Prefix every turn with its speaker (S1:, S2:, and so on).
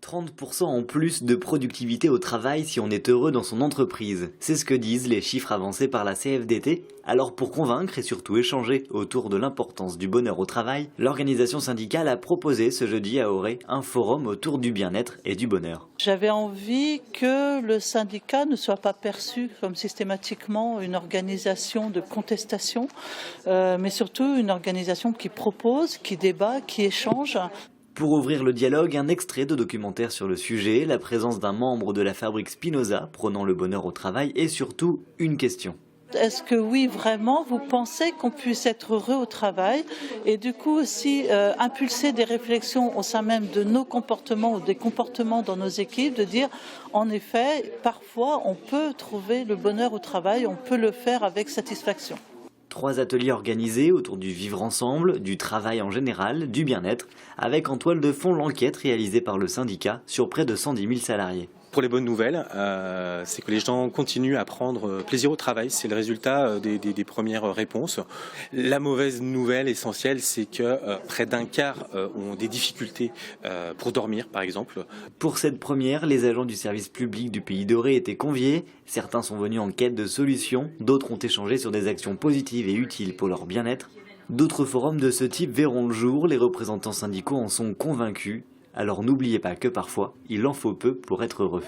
S1: 30% en plus de productivité au travail si on est heureux dans son entreprise. C'est ce que disent les chiffres avancés par la CFDT. Alors pour convaincre et surtout échanger autour de l'importance du bonheur au travail, l'organisation syndicale a proposé ce jeudi à Auray un forum autour du bien-être et du bonheur.
S2: J'avais envie que le syndicat ne soit pas perçu comme systématiquement une organisation de contestation, mais surtout une organisation qui propose, qui débat, qui échange.
S1: Pour ouvrir le dialogue, un extrait de documentaire sur le sujet, la présence d'un membre de la fabrique Spinoza prônant le bonheur au travail et surtout une question.
S2: Est-ce que oui, vraiment, vous pensez qu'on puisse être heureux au travail et du coup aussi impulser des réflexions au sein même de nos comportements ou des comportements dans nos équipes, de dire en effet, parfois on peut trouver le bonheur au travail, on peut le faire avec satisfaction.
S1: 3 ateliers organisés autour du vivre ensemble, du travail en général, du bien-être, avec en toile de fond l'enquête réalisée par le syndicat sur près de 110 000 salariés.
S3: Pour les bonnes nouvelles, c'est que les gens continuent à prendre plaisir au travail. C'est le résultat des premières réponses. La mauvaise nouvelle essentielle, c'est que près d'un quart ont des difficultés pour dormir, par exemple.
S1: Pour cette première, les agents du service public du Pays d'Auray étaient conviés. Certains sont venus en quête de solutions, d'autres ont échangé sur des actions positives et utiles pour leur bien-être. D'autres forums de ce type verront le jour, les représentants syndicaux en sont convaincus. Alors n'oubliez pas que parfois, il en faut peu pour être heureux.